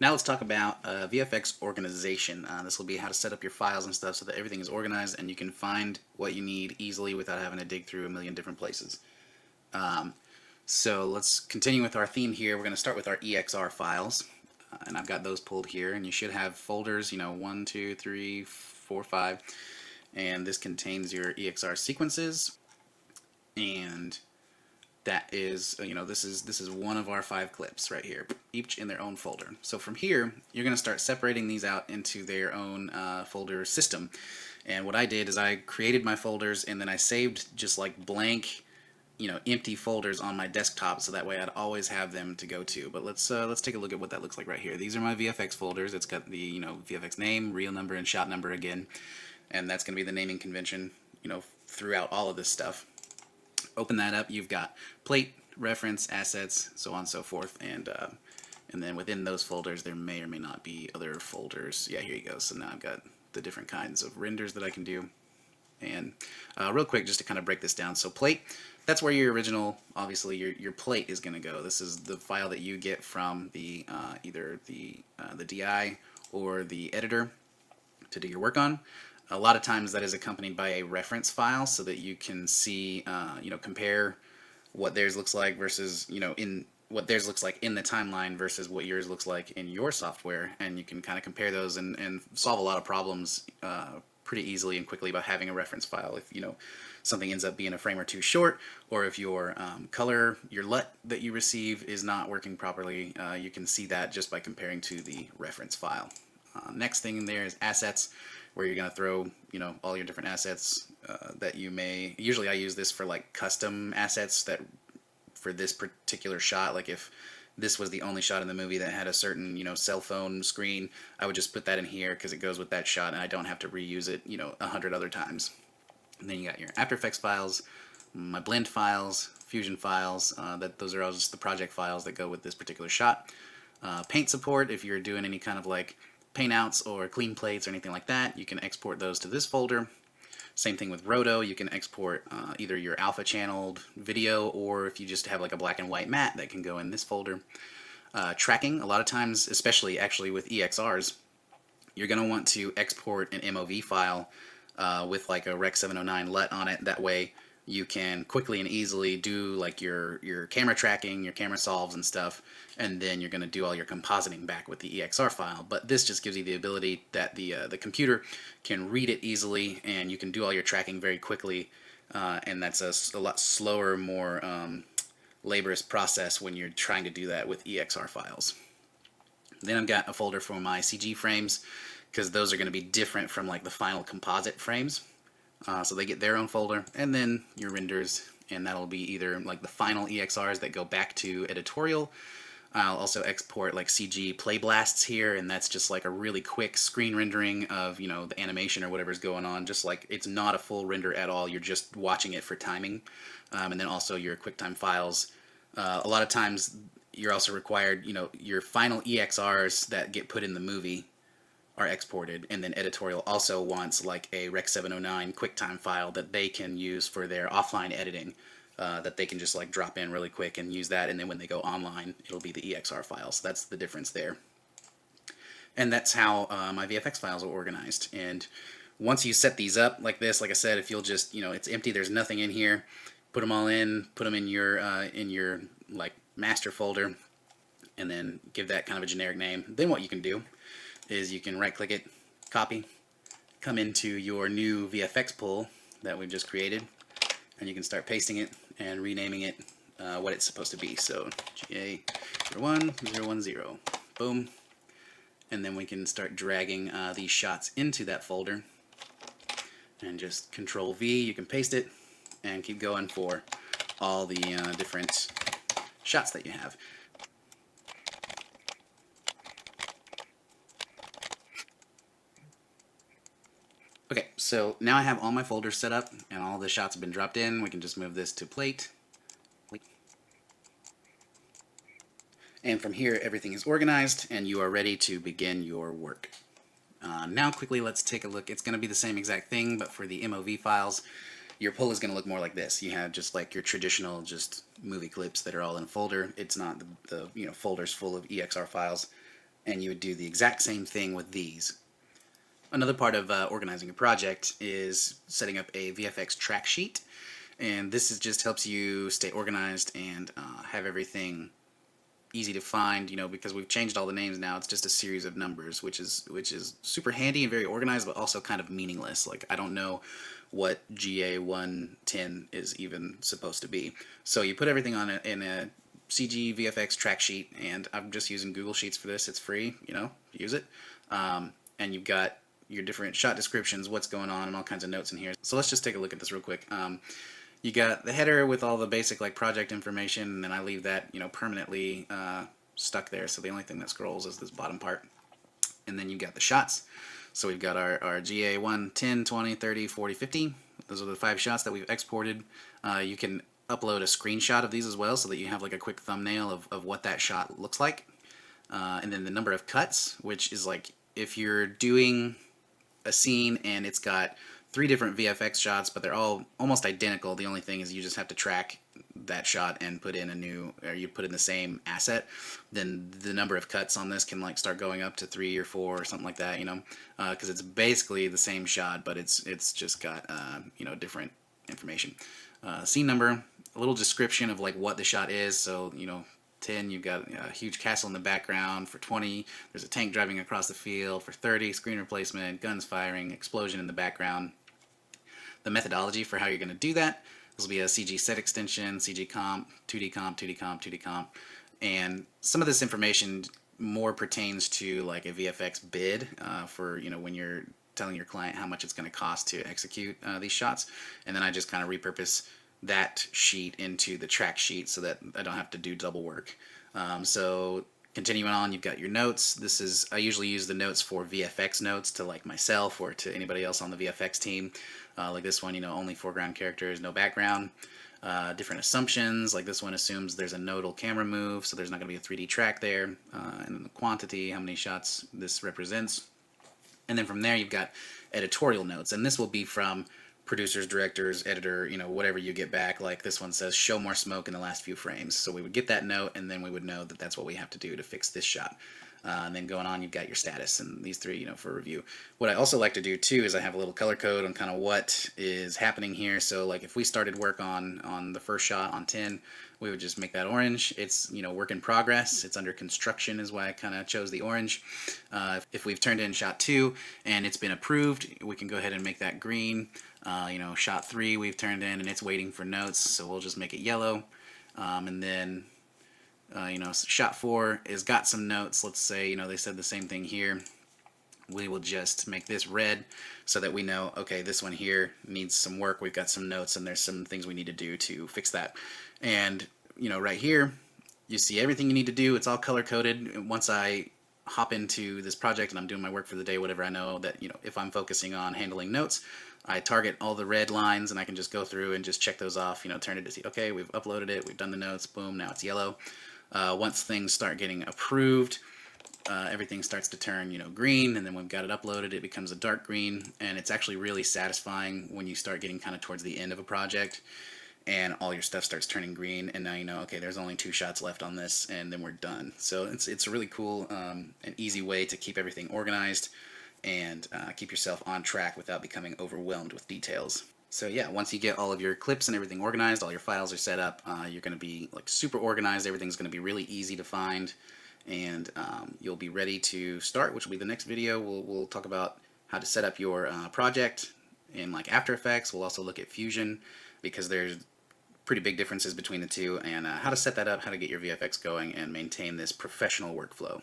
Now let's talk about VFX organization. This will be how to set up your files and stuff so that everything is organized and you can find what you need easily without having to dig through a million different places. So let's continue with our theme here. We're going to start with our EXR files. And I've got those pulled here, and you should have folders, 1, 2, 3, 4, 5. And this contains your EXR sequences. And that is, this is one of our 5 clips right here, each in their own folder. So from here, you're going to start separating these out into their own folder system. And what I did is I created my folders, and then I saved just like blank, empty folders on my desktop, so that way I'd always have them to go to. But let's take a look at what that looks like right here. These are my VFX folders. It's got the VFX name, reel number, and shot number again, and that's going to be the naming convention throughout all of this stuff. Open that up. You've got plate, reference, assets, so on and so forth, and then within those folders there may or may not be other folders. Yeah, here you go. So now I've got the different kinds of renders that I can do. And real quick, just to kind of break this down. So plate, that's where your original, obviously your plate is going to go. This is the file that you get from the either the DI or the editor to do your work on. A lot of times that is accompanied by a reference file so that you can see, compare what theirs looks like versus, in what theirs looks like in the timeline versus what yours looks like in your software, and you can kind of compare those and solve a lot of problems pretty easily and quickly by having a reference file. If something ends up being a frame or two short, or if your color, your LUT that you receive is not working properly, you can see that just by comparing to the reference file. Next thing there is assets, where you're going to throw all your different assets that you may. Usually I use this for like custom assets that for this particular shot. Like if this was the only shot in the movie that had a certain cell phone screen, I would just put that in here because it goes with that shot and I don't have to reuse it 100 other times. And then you got your After Effects files, my blend files, fusion files. Those are all just the project files that go with this particular shot. Paint support, if you're doing any kind of like paint outs or clean plates or anything like that, you can export those to this folder. Same thing with Roto, you can export either your alpha channeled video, or if you just have like a black and white matte, that can go in this folder. Tracking, a lot of times, especially actually with EXRs, you're going to want to export an MOV file with like a Rec 709 LUT on it. That way you can quickly and easily do like your camera tracking, your camera solves and stuff, and then you're going to do all your compositing back with the EXR file. But this just gives you the ability that the computer can read it easily, and you can do all your tracking very quickly, and that's a lot slower, more laborious process when you're trying to do that with EXR files. Then I've got a folder for my CG frames, because those are going to be different from like the final composite frames. So they get their own folder, and then your renders, and that'll be either like the final EXRs that go back to editorial. I'll also export like CG play blasts here, and that's just like a really quick screen rendering of the animation or whatever's going on. Just like it's not a full render at all, you're just watching it for timing. And then also your QuickTime files. A lot of times you're also required, your final EXRs that get put in the movie are exported, and then editorial also wants like a Rec 709 QuickTime file that they can use for their offline editing, that they can just like drop in really quick and use that, and then when they go online it'll be the EXR file. So that's the difference there. And that's how my VFX files are organized. And once you set these up like this, like I said, if you'll just it's empty, there's nothing in here, put them all in, put them in your like master folder, and then give that kind of a generic name. Then what you can do is you can right click it, copy, come into your new VFX pool that we've just created, and you can start pasting it and renaming it what it's supposed to be. So GA01010, boom, and then we can start dragging these shots into that folder, and just Control V, you can paste it and keep going for all the different shots that you have. Okay, so now I have all my folders set up and all the shots have been dropped in. We can just move this to plate. And from here, everything is organized and you are ready to begin your work. Now quickly, let's take a look. It's going to be the same exact thing, but for the MOV files, your pull is going to look more like this. You have just like your traditional just movie clips that are all in a folder. It's not the folders full of EXR files. and you would do the exact same thing with these. Another part of organizing a project is setting up a VFX track sheet, and this just helps you stay organized and have everything easy to find, because we've changed all the names now. It's just a series of numbers, which is super handy and very organized, but also kind of meaningless. Like, I don't know what GA110 is even supposed to be. So you put everything in a CG VFX track sheet, and I'm just using Google Sheets for this. It's free, use it. And you've got your different shot descriptions, what's going on, and all kinds of notes in here. So let's just take a look at this real quick. You got the header with all the basic like project information, and then I leave that permanently stuck there. So the only thing that scrolls is this bottom part. And then you got the shots. So we've got our GA 1, 10, 20, 30, 40, 50. Those are the 5 shots that we've exported. You can upload a screenshot of these as well, so that you have like a quick thumbnail of what that shot looks like. And then the number of cuts, which is like if you're doing a scene and it's got 3 different VFX shots, but they're all almost identical. The only thing is you just have to track that shot and put in you put in the same asset. Then the number of cuts on this can like start going up to 3 or 4 or something like that, because it's basically the same shot, but it's just got different information. Scene number, a little description of like what the shot is. So 10, you've got a huge castle in the background. For 20, there's a tank driving across the field. For 30, screen replacement, guns firing, explosion in the background. The methodology for how you're going to do that, this will be a CG set extension, CG comp, 2D comp, 2D comp, 2D comp. And some of this information more pertains to like a VFX bid for, when you're telling your client how much it's going to cost to execute these shots. And then I just kind of repurpose that sheet into the track sheet so that I don't have to do double work. So continuing on, you've got your notes. I usually use the notes for VFX notes to like myself or to anybody else on the VFX team. Like this one, only foreground characters, no background. Different assumptions, like this one assumes there's a nodal camera move, so there's not going to be a 3D track there. And then the quantity, how many shots this represents. And then from there, you've got editorial notes, and this will be from producers, directors, editor, whatever you get back. Like this one says, show more smoke in the last few frames. So we would get that note, and then we would know that that's what we have to do to fix this shot. And then going on, you've got your status and these 3, for review. What I also like to do too is I have a little color code on kind of what is happening here. So like if we started work on the first shot on 10, we would just make that orange. It's work in progress. It's under construction is why I kind of chose the orange. If we've turned in shot 2 and it's been approved, we can go ahead and make that green. Shot 3 we've turned in and it's waiting for notes, so we'll just make it yellow. And then shot 4 has got some notes. Let's say they said the same thing here. We will just make this red so that we know, okay, this one here needs some work. We've got some notes and there's some things we need to do to fix that. And right here you see everything you need to do. It's all color coded. Once I hop into this project and I'm doing my work for the day, whatever, I know that if I'm focusing on handling notes, I target all the red lines and I can just go through and just check those off, turn it to see, okay, we've uploaded it, we've done the notes, boom, now it's yellow. Once things start getting approved, everything starts to turn green, and then we've got it uploaded, it becomes a dark green, and it's actually really satisfying when you start getting kind of towards the end of a project and all your stuff starts turning green, and now okay, there's only 2 shots left on this and then we're done. So it's a really cool and easy way to keep everything organized and keep yourself on track without becoming overwhelmed with details. So yeah, once you get all of your clips and everything organized, all your files are set up, you're going to be like super organized. Everything's going to be really easy to find, and you'll be ready to start, which will be the next video. We'll talk about how to set up your project in like After Effects. We'll also look at Fusion, because there's pretty big differences between the two, and how to set that up, how to get your VFX going and maintain this professional workflow.